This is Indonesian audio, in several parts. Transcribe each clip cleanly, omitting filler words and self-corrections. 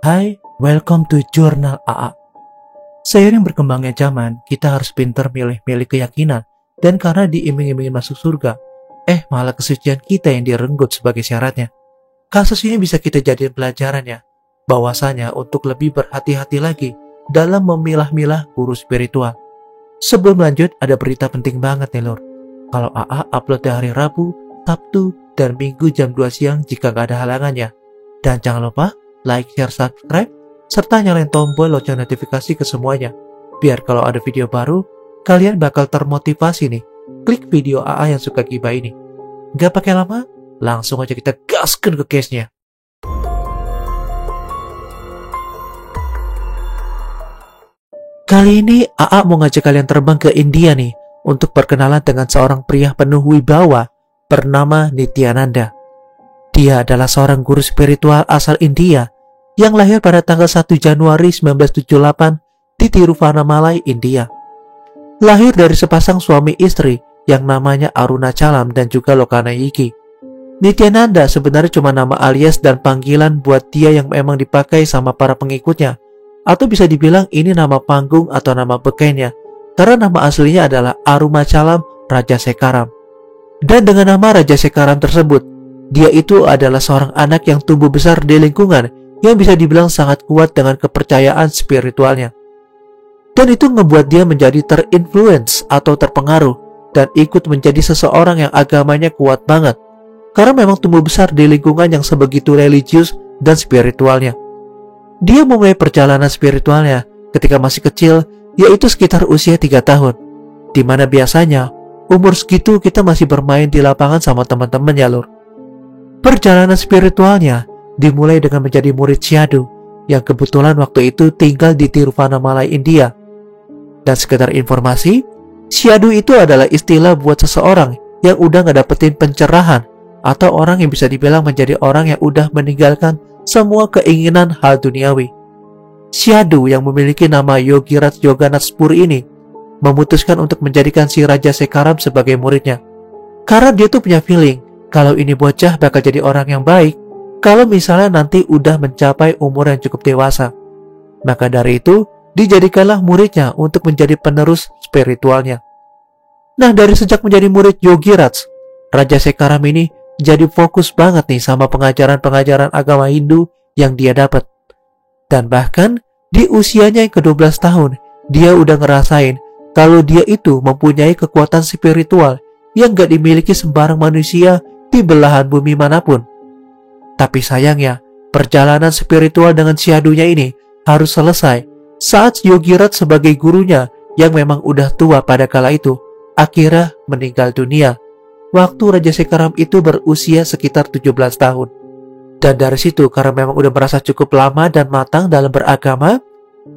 Hai, welcome to Jurnal AA. Seiring berkembangnya zaman, kita harus pintar milih-milih keyakinan. Dan karena diiming-imingin masuk surga, malah kesucian kita yang direnggut sebagai syaratnya. Kasus ini bisa kita jadikan pelajaran ya, bahwasanya untuk lebih berhati-hati lagi dalam memilah-milah guru spiritual. Sebelum lanjut, ada berita penting banget nih lor. Kalau AA upload di hari Rabu, Sabtu, dan Minggu jam 2 siang jika gak ada halangannya. Dan jangan lupa like, share, subscribe, serta nyalain tombol lonceng notifikasi ke semuanya. Biar kalau ada video baru, kalian bakal termotivasi nih. Klik video AA yang suka gibah ini. Gak pakai lama, langsung aja kita gaskan ke case-nya. Kali ini AA mau ngajak kalian terbang ke India nih, untuk berkenalan dengan seorang pria penuh wibawa bernama Nityananda. Dia adalah seorang guru spiritual asal India yang lahir pada tanggal 1 Januari 1978 di Tiruvannamalai, India. Lahir dari sepasang suami istri yang namanya Arunachalam dan juga Lokanayiki. Nityananda sebenarnya cuma nama alias dan panggilan buat dia yang memang dipakai sama para pengikutnya. Atau bisa dibilang ini nama panggung atau nama bekainya, karena nama aslinya adalah Arunachalam Rajasekaram. Dan dengan nama Rajasekaram tersebut, dia itu adalah seorang anak yang tumbuh besar di lingkungan yang bisa dibilang sangat kuat dengan kepercayaan spiritualnya. Dan itu ngebuat dia menjadi terinfluence atau terpengaruh dan ikut menjadi seseorang yang agamanya kuat banget. Karena memang tumbuh besar di lingkungan yang sebegitu religius dan spiritualnya. Dia memulai perjalanan spiritualnya ketika masih kecil, yaitu sekitar usia 3 tahun. Dimana biasanya umur segitu kita masih bermain di lapangan sama teman-teman ya lur. Perjalanan spiritualnya dimulai dengan menjadi murid Syadu yang kebetulan waktu itu tinggal di Tiruvannamalai, India. Dan sekedar informasi, Syadu itu adalah istilah buat seseorang yang udah ngedapetin pencerahan atau orang yang bisa dibilang menjadi orang yang udah meninggalkan semua keinginan hal duniawi. Syadu yang memiliki nama Yogiraj Yoganath Puri ini memutuskan untuk menjadikan si Rajasekaram sebagai muridnya. Karena dia tuh punya feeling kalau ini bocah bakal jadi orang yang baik kalau misalnya nanti udah mencapai umur yang cukup dewasa. Maka dari itu, dijadikanlah muridnya untuk menjadi penerus spiritualnya. Nah, dari sejak menjadi murid Yogiraj, Rajasekaram ini jadi fokus banget nih sama pengajaran-pengajaran agama Hindu yang dia dapat. Dan bahkan di usianya yang ke-12 tahun, dia udah ngerasain kalau dia itu mempunyai kekuatan spiritual yang gak dimiliki sembarang manusia di belahan bumi manapun. Tapi sayangnya, perjalanan spiritual dengan Syadunya ini harus selesai saat Yogiraj sebagai gurunya yang memang udah tua pada kala itu akhirnya meninggal dunia waktu Rajasekaram itu berusia sekitar 17 tahun. Dan dari situ karena memang udah merasa cukup lama dan matang dalam beragama,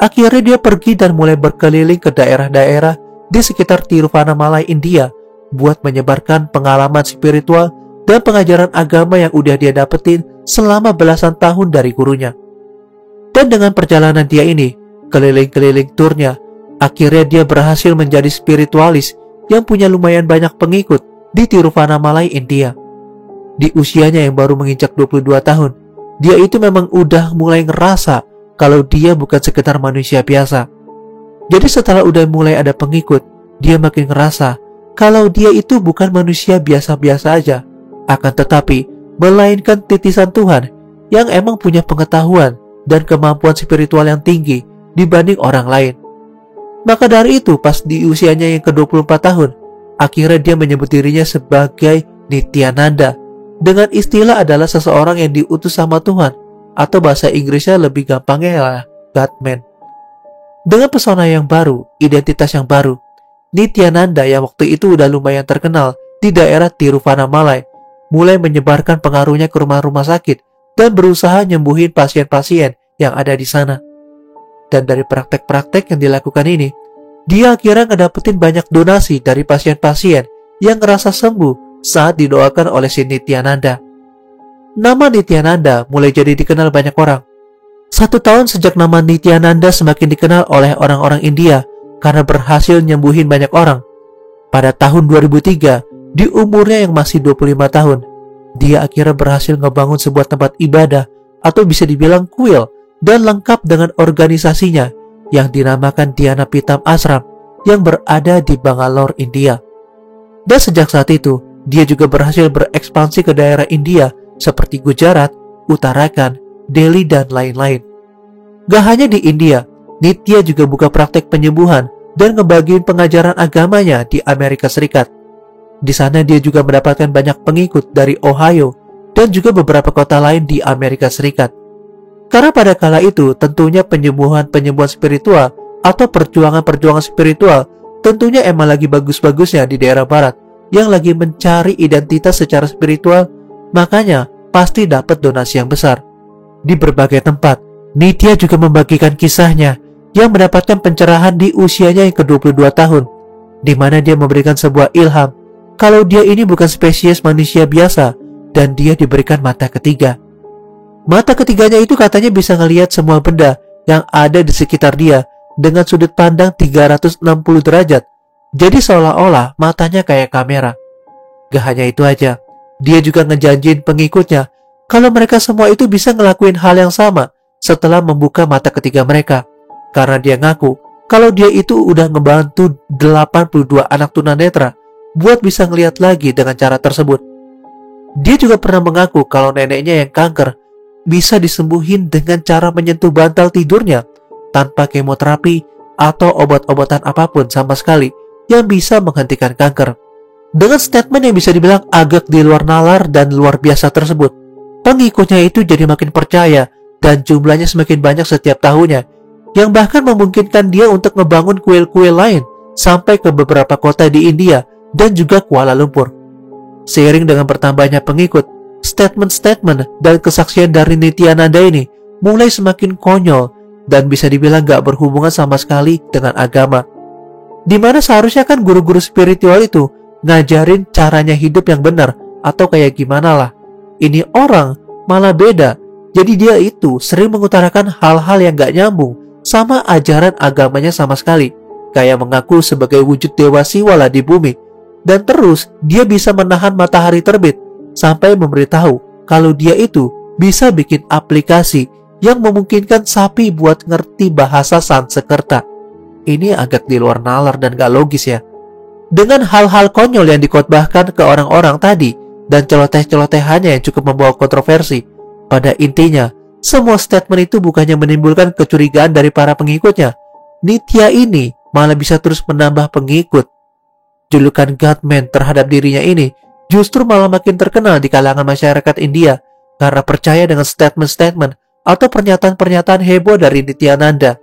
akhirnya dia pergi dan mulai berkeliling ke daerah-daerah di sekitar Tiruvannamalai, India buat menyebarkan pengalaman spiritual dan pengajaran agama yang udah dia dapetin selama belasan tahun dari gurunya. Dan dengan perjalanan dia ini, keliling-keliling turnya, akhirnya dia berhasil menjadi spiritualis yang punya lumayan banyak pengikut di Tiruvannamalai, India. Di usianya yang baru menginjak 22 tahun, dia itu memang udah mulai ngerasa kalau dia bukan sekedar manusia biasa. Jadi setelah udah mulai ada pengikut, dia makin ngerasa kalau dia itu bukan manusia biasa-biasa aja, akan tetapi melainkan titisan Tuhan yang emang punya pengetahuan dan kemampuan spiritual yang tinggi dibanding orang lain. Maka dari itu pas di usianya yang ke-24 tahun, akhirnya dia menyebut dirinya sebagai Nityananda dengan istilah adalah seseorang yang diutus sama Tuhan, atau bahasa Inggrisnya lebih gampangnya adalah God-man. Dengan pesona yang baru, identitas yang baru, Nityananda yang waktu itu udah lumayan terkenal di daerah Tiruvannamalai mulai menyebarkan pengaruhnya ke rumah-rumah sakit dan berusaha nyembuhin pasien-pasien yang ada di sana. Dan dari praktek-praktek yang dilakukan ini, dia akhirnya ngedapetin banyak donasi dari pasien-pasien yang ngerasa sembuh saat didoakan oleh si Nityananda. Nama Nityananda mulai jadi dikenal banyak orang. 1 tahun sejak nama Nityananda semakin dikenal oleh orang-orang India karena berhasil nyembuhin banyak orang. Pada tahun 2003, di umurnya yang masih 25 tahun, dia akhirnya berhasil ngebangun sebuah tempat ibadah atau bisa dibilang kuil dan lengkap dengan organisasinya yang dinamakan Dhyana Pitam Ashram yang berada di Bangalore, India. Dan sejak saat itu, dia juga berhasil berekspansi ke daerah India seperti Gujarat, Uttarakhand, Delhi, dan lain-lain. Gak hanya di India, Nitya juga buka praktek penyembuhan dan ngebagiin pengajaran agamanya di Amerika Serikat. Di sana dia juga mendapatkan banyak pengikut dari Ohio dan juga beberapa kota lain di Amerika Serikat. Karena pada kala itu tentunya penyembuhan-penyembuhan spiritual atau perjuangan-perjuangan spiritual tentunya emang lagi bagus-bagusnya di daerah barat yang lagi mencari identitas secara spiritual, makanya pasti dapat donasi yang besar. Di berbagai tempat, Nitya juga membagikan kisahnya yang mendapatkan pencerahan di usianya yang ke-22 tahun, di mana dia memberikan sebuah ilham kalau dia ini bukan spesies manusia biasa dan dia diberikan mata ketiga. Mata ketiganya itu katanya bisa ngelihat semua benda yang ada di sekitar dia dengan sudut pandang 360 derajat. Jadi seolah-olah matanya kayak kamera. Gak hanya itu aja, dia juga ngejanjiin pengikutnya kalau mereka semua itu bisa ngelakuin hal yang sama setelah membuka mata ketiga mereka. Karena dia ngaku kalau dia itu udah ngebantu 82 anak tunanetra buat bisa ngelihat lagi dengan cara tersebut. Dia juga pernah mengaku kalau neneknya yang kanker bisa disembuhin dengan cara menyentuh bantal tidurnya tanpa kemoterapi atau obat-obatan apapun sama sekali yang bisa menghentikan kanker. Dengan statement yang bisa dibilang agak di luar nalar dan luar biasa tersebut, pengikutnya itu jadi makin percaya dan jumlahnya semakin banyak setiap tahunnya, yang bahkan memungkinkan dia untuk ngebangun kuil-kuil lain sampai ke beberapa kota di India dan juga Kuala Lumpur. Seiring dengan bertambahnya pengikut, statement-statement dan kesaksian dari Nityananda ini mulai semakin konyol dan bisa dibilang gak berhubungan sama sekali dengan agama. Dimana seharusnya kan guru-guru spiritual itu ngajarin caranya hidup yang benar atau kayak gimana lah. Ini orang malah beda. Jadi dia itu sering mengutarakan hal-hal yang gak nyambung sama ajaran agamanya sama sekali. Kayak mengaku sebagai wujud dewa Siwala di bumi. Dan terus dia bisa menahan matahari terbit sampai memberitahu kalau dia itu bisa bikin aplikasi yang memungkinkan sapi buat ngerti bahasa Sanskerta. Ini agak di luar nalar dan gak logis ya. Dengan hal-hal konyol yang dikotbahkan ke orang-orang tadi dan celoteh-celotehannya yang cukup membawa kontroversi, pada intinya semua statement itu bukannya menimbulkan kecurigaan dari para pengikutnya. Nitya ini malah bisa terus menambah pengikut. Julukan Godman terhadap dirinya ini justru malah makin terkenal di kalangan masyarakat India karena percaya dengan statement-statement atau pernyataan-pernyataan heboh dari Nityananda.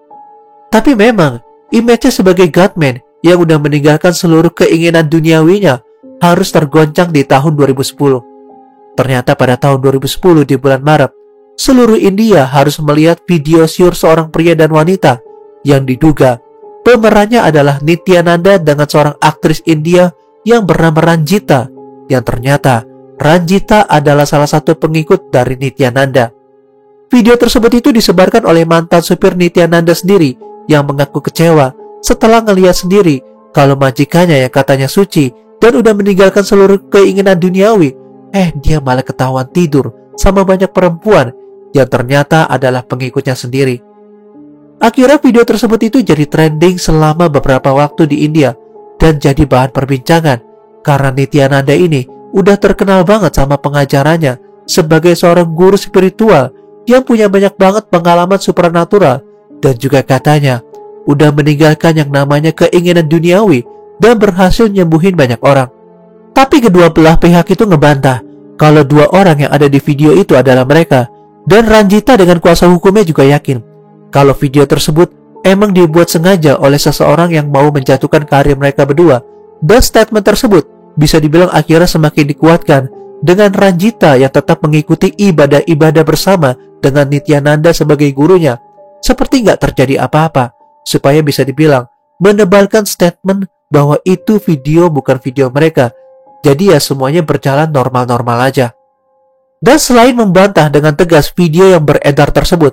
Tapi memang, image-nya sebagai Godman yang udah meninggalkan seluruh keinginan duniawinya harus tergoncang di tahun 2010. Ternyata pada tahun 2010 di bulan Maret, seluruh India harus melihat video syur seorang pria dan wanita yang diduga pemerannya adalah Nityananda dengan seorang aktris India yang bernama Ranjita, yang ternyata Ranjita adalah salah satu pengikut dari Nityananda. Video tersebut itu disebarkan oleh mantan supir Nityananda sendiri yang mengaku kecewa setelah ngelihat sendiri kalau majikannya yang katanya suci dan udah meninggalkan seluruh keinginan duniawi, dia malah ketahuan tidur sama banyak perempuan yang ternyata adalah pengikutnya sendiri. Akhirnya video tersebut itu jadi trending selama beberapa waktu di India dan jadi bahan perbincangan karena Nityananda ini udah terkenal banget sama pengajarannya sebagai seorang guru spiritual yang punya banyak banget pengalaman supernatural dan juga katanya udah meninggalkan yang namanya keinginan duniawi dan berhasil nyembuhin banyak orang. Tapi kedua belah pihak itu ngebantah kalau dua orang yang ada di video itu adalah mereka, dan Ranjita dengan kuasa hukumnya juga yakin kalau video tersebut emang dibuat sengaja oleh seseorang yang mau menjatuhkan karir mereka berdua. Dan statement tersebut bisa dibilang akhirnya semakin dikuatkan dengan Ranjita yang tetap mengikuti ibadah-ibadah bersama dengan Nityananda sebagai gurunya seperti nggak terjadi apa-apa, supaya bisa dibilang menebalkan statement bahwa itu video bukan video mereka. Jadi ya semuanya berjalan normal-normal aja. Dan selain membantah dengan tegas video yang beredar tersebut,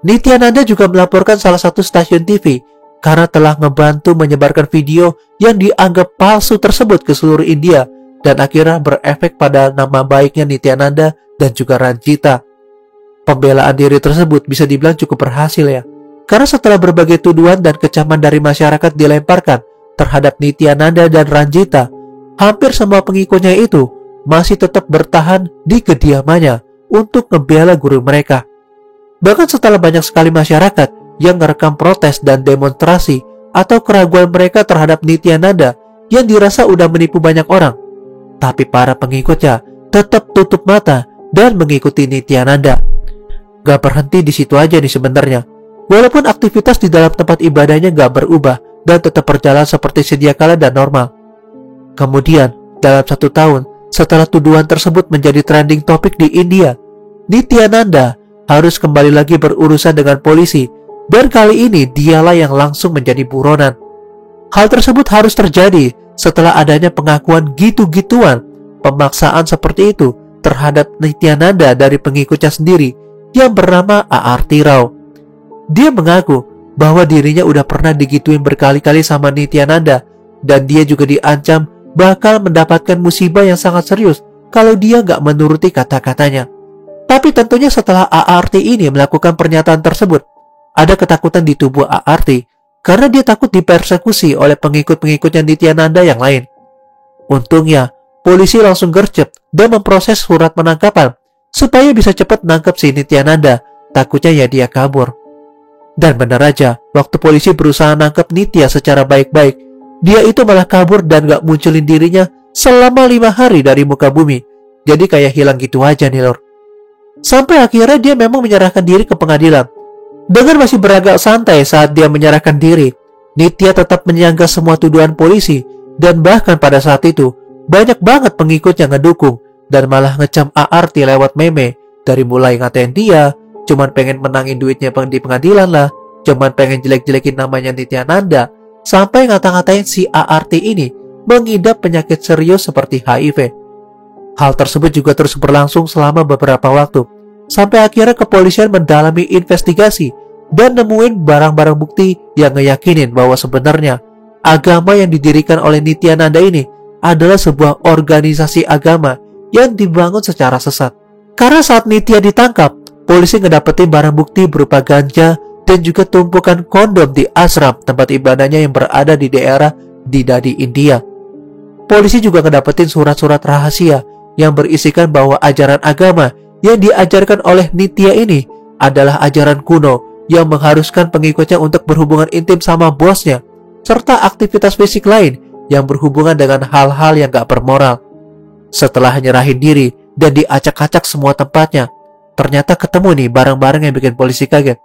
Nityananda juga melaporkan salah satu stasiun TV karena telah ngebantu menyebarkan video yang dianggap palsu tersebut ke seluruh India dan akhirnya berefek pada nama baiknya Nityananda dan juga Ranjita. Pembelaan diri tersebut bisa dibilang cukup berhasil ya. Karena setelah berbagai tuduhan dan kecaman dari masyarakat dilemparkan terhadap Nityananda dan Ranjita, hampir semua pengikutnya itu masih tetap bertahan di kediamannya untuk ngebela guru mereka. Bahkan setelah banyak sekali masyarakat yang merekam protes dan demonstrasi atau keraguan mereka terhadap Nityananda yang dirasa udah menipu banyak orang, tapi para pengikutnya tetap tutup mata dan mengikuti Nityananda. Gak berhenti di situ aja nih sebenarnya. Walaupun aktivitas di dalam tempat ibadahnya gak berubah dan tetap berjalan seperti sedia kala dan normal. Kemudian, dalam 1 tahun setelah tuduhan tersebut menjadi trending topik di India, Nityananda harus kembali lagi berurusan dengan polisi, dan kali ini dialah yang langsung menjadi buronan. Hal tersebut harus terjadi setelah adanya pengakuan gitu-gituan, pemaksaan seperti itu terhadap Nityananda dari pengikutnya sendiri yang bernama A.R.T. Rao. Dia mengaku bahwa dirinya udah pernah digituin berkali-kali sama Nityananda, dan dia juga diancam bakal mendapatkan musibah yang sangat serius kalau dia gak menuruti kata-katanya. Tapi tentunya setelah A.R.T. ini melakukan pernyataan tersebut, ada ketakutan di tubuh A.R.T. karena dia takut dipersekusi oleh pengikut-pengikutnya Nityananda yang lain. Untungnya, polisi langsung gercep dan memproses surat penangkapan supaya bisa cepat nangkep si Nityananda, takutnya ya dia kabur. Dan benar aja, waktu polisi berusaha nangkep Nitya secara baik-baik, dia itu malah kabur dan gak munculin dirinya selama 5 hari dari muka bumi. Jadi kayak hilang gitu aja nih lor. Sampai akhirnya dia memang menyerahkan diri ke pengadilan. Dengan masih beragak santai saat dia menyerahkan diri, Nitya tetap menyangga semua tuduhan polisi, dan bahkan pada saat itu banyak banget pengikut yang ngedukung dan malah ngecam A.R.T. lewat meme, dari mulai ngatain dia cuman pengen menangin duitnya di pengadilan lah, cuman pengen jelek-jelekin namanya Nityananda, sampai ngata-ngatain si A.R.T. ini mengidap penyakit serius seperti HIV. Hal tersebut juga terus berlangsung selama beberapa waktu, sampai akhirnya kepolisian mendalami investigasi dan nemuin barang-barang bukti yang ngeyakinin bahwa sebenarnya agama yang didirikan oleh Nityananda ini adalah sebuah organisasi agama yang dibangun secara sesat. Karena saat Nitya ditangkap, polisi ngedapetin barang bukti berupa ganja dan juga tumpukan kondom di ashram tempat ibadahnya yang berada di daerah Didadi, India. Polisi juga ngedapetin surat-surat rahasia yang berisikan bahwa ajaran agama yang diajarkan oleh Nitya ini adalah ajaran kuno yang mengharuskan pengikutnya untuk berhubungan intim sama bosnya, serta aktivitas fisik lain yang berhubungan dengan hal-hal yang gak bermoral. Setelah nyerahin diri dan diacak-acak semua tempatnya, ternyata ketemu nih barang-barang yang bikin polisi kaget.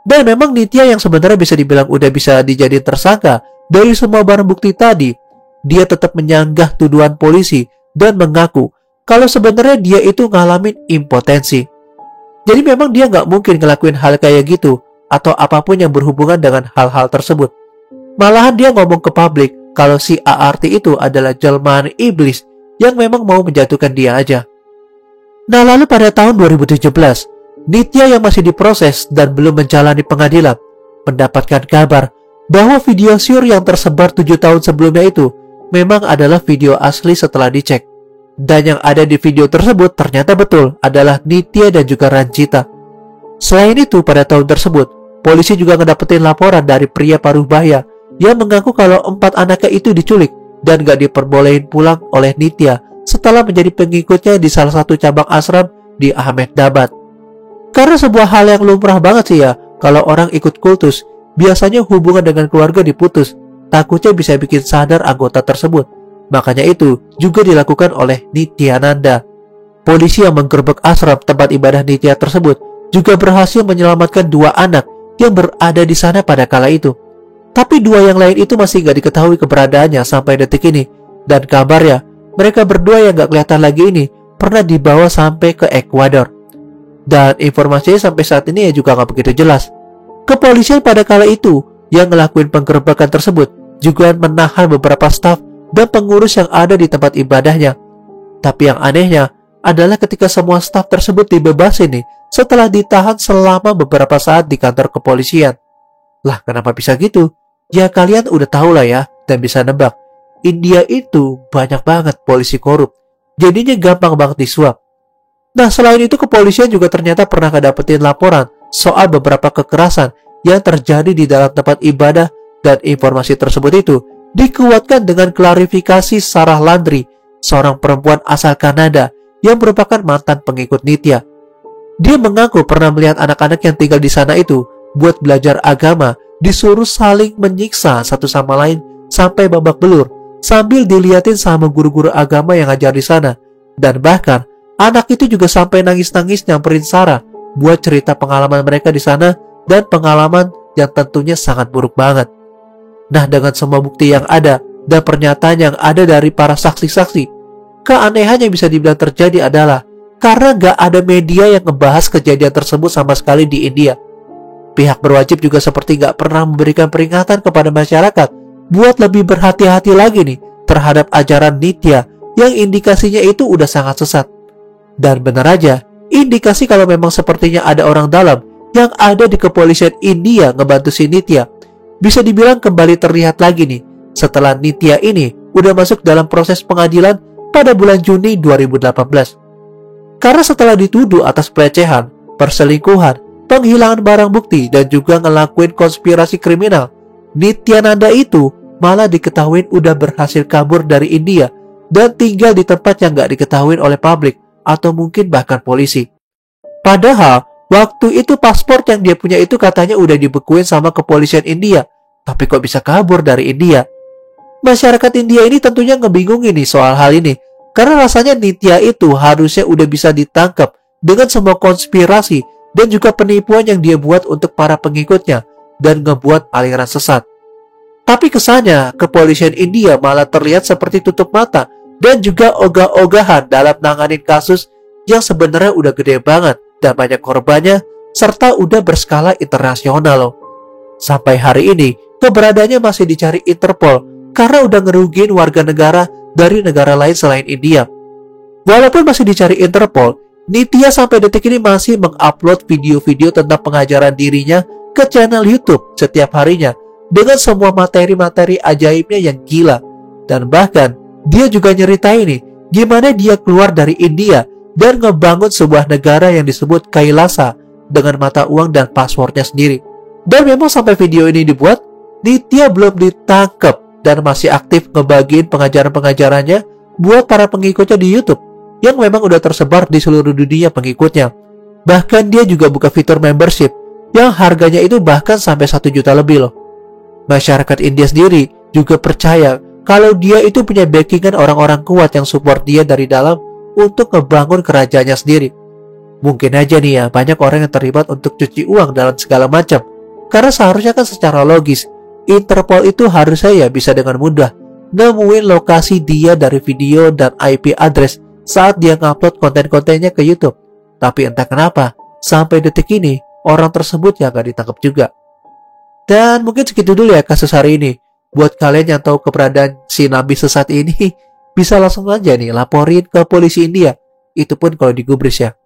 Dan memang Nitya yang sebenarnya bisa dibilang udah bisa dijadiin tersangka dari semua barang bukti tadi, dia tetap menyanggah tuduhan polisi dan mengaku kalau sebenarnya dia itu ngalamin impotensi. Jadi memang dia nggak mungkin ngelakuin hal kayak gitu atau apapun yang berhubungan dengan hal-hal tersebut. Malahan dia ngomong ke publik kalau si A.R.T. itu adalah jelmaan iblis yang memang mau menjatuhkan dia aja. Nah lalu pada tahun 2017, Nitya yang masih diproses dan belum menjalani pengadilan mendapatkan kabar bahwa video syur yang tersebar 7 tahun sebelumnya itu memang adalah video asli setelah dicek. Dan yang ada di video tersebut ternyata betul adalah Nitya dan juga Ranjita. Selain itu, pada tahun tersebut, polisi juga ngedapetin laporan dari pria paruh baya yang mengaku kalau 4 anaknya itu diculik dan gak diperbolehin pulang oleh Nitya setelah menjadi pengikutnya di salah satu cabang ashram di Ahmedabad. Karena sebuah hal yang lumrah banget sih ya, kalau orang ikut kultus, biasanya hubungan dengan keluarga diputus, takutnya bisa bikin sadar anggota tersebut. Makanya itu juga dilakukan oleh Nityananda. Polisi yang menggerebek ashram tempat ibadah Nitya tersebut juga berhasil menyelamatkan 2 anak yang berada di sana pada kala itu. Tapi 2 yang lain itu masih gak diketahui keberadaannya sampai detik ini. Dan kabarnya, mereka berdua yang gak kelihatan lagi ini pernah dibawa sampai ke Ekuador. Dan informasinya sampai saat ini ya juga gak begitu jelas. Kepolisian pada kala itu yang ngelakuin penggerebekan tersebut juga menahan beberapa staf dan pengurus yang ada di tempat ibadahnya. Tapi yang anehnya adalah ketika semua staf tersebut dibebasin nih setelah ditahan selama beberapa saat di kantor kepolisian. Lah kenapa bisa gitu? Ya kalian udah tahu lah ya dan bisa nebak. India itu banyak banget polisi korup. Jadinya gampang banget disuap. Nah, selain itu kepolisian juga ternyata pernah kedapetin laporan soal beberapa kekerasan yang terjadi di dalam tempat ibadah, dan informasi tersebut itu dikuatkan dengan klarifikasi Sarah Landry, seorang perempuan asal Kanada yang merupakan mantan pengikut Nitya. Dia mengaku pernah melihat anak-anak yang tinggal di sana itu buat belajar agama disuruh saling menyiksa satu sama lain sampai babak belur sambil diliatin sama guru-guru agama yang ngajar di sana. Dan bahkan anak itu juga sampai nangis-nangis nyamperin Sarah buat cerita pengalaman mereka di sana, dan pengalaman yang tentunya sangat buruk banget. Nah, dengan semua bukti yang ada dan pernyataan yang ada dari para saksi-saksi, keanehan yang bisa dibilang terjadi adalah karena gak ada media yang ngebahas kejadian tersebut sama sekali di India. Pihak berwajib juga seperti gak pernah memberikan peringatan kepada masyarakat buat lebih berhati-hati lagi nih terhadap ajaran Nitya yang indikasinya itu udah sangat sesat. Dan benar aja, indikasi kalau memang sepertinya ada orang dalam yang ada di kepolisian India ngebantu si Nitya bisa dibilang kembali terlihat lagi nih setelah Nitya ini udah masuk dalam proses pengadilan pada bulan Juni 2018. Karena setelah dituduh atas pelecehan, perselingkuhan, penghilangan barang bukti, dan juga ngelakuin konspirasi kriminal, Nityananda itu malah diketahui udah berhasil kabur dari India dan tinggal di tempat yang gak diketahui oleh publik atau mungkin bahkan polisi. Padahal waktu itu paspor yang dia punya itu katanya udah dibekuin sama kepolisian India, tapi kok bisa kabur dari India? Masyarakat India ini tentunya ngebingungin nih soal hal ini, karena rasanya Nitya itu harusnya udah bisa ditangkap dengan semua konspirasi dan juga penipuan yang dia buat untuk para pengikutnya dan ngebuat aliran sesat. Tapi kesannya kepolisian India malah terlihat seperti tutup mata dan juga ogah-ogahan dalam nanganin kasus yang sebenarnya udah gede banget dan banyak korbannya serta udah berskala internasional loh. Sampai hari ini keberadaannya masih dicari Interpol karena udah ngerugiin warga negara dari negara lain selain India. Walaupun masih dicari Interpol, Nitya sampai detik ini masih mengupload video-video tentang pengajaran dirinya ke channel YouTube setiap harinya dengan semua materi-materi ajaibnya yang gila. Dan bahkan dia juga nyeritain nih gimana dia keluar dari India dan ngebangun sebuah negara yang disebut Kailasa dengan mata uang dan passwordnya sendiri. Dan memang sampai video ini dibuat, Nitya belum ditangkap dan masih aktif ngebagiin pengajaran-pengajarannya buat para pengikutnya di YouTube yang memang udah tersebar di seluruh dunia pengikutnya. Bahkan dia juga buka fitur membership yang harganya itu bahkan sampai 1 juta lebih loh. Masyarakat India sendiri juga percaya kalau dia itu punya backingan orang-orang kuat yang support dia dari dalam untuk ngebangun kerajaannya sendiri. Mungkin aja nih ya banyak orang yang terlibat untuk cuci uang dalam segala macam, karena seharusnya kan secara logis Interpol itu harusnya ya bisa dengan mudah nemuin lokasi dia dari video dan IP address saat dia ngupload konten-kontennya ke YouTube. Tapi entah kenapa sampai detik ini orang tersebut ya gak ditangkap juga. Dan mungkin segitu dulu ya kasus hari ini. Buat kalian yang tahu keberadaan si nabi sesat ini, bisa langsung aja nih laporin ke polisi India. Itu pun kalau digubris ya.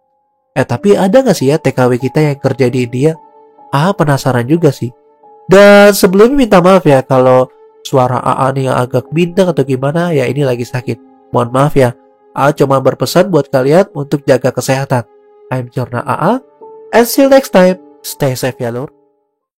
Tapi ada gak sih ya TKW kita yang kerja di India? Penasaran juga sih. Dan sebelumnya minta maaf ya kalau suara AA nih yang agak bintang atau gimana, ya ini lagi sakit. Mohon maaf ya. AA cuma berpesan buat kalian untuk jaga kesehatan. I'm Jorna AA, and see you next time. Stay safe ya lur.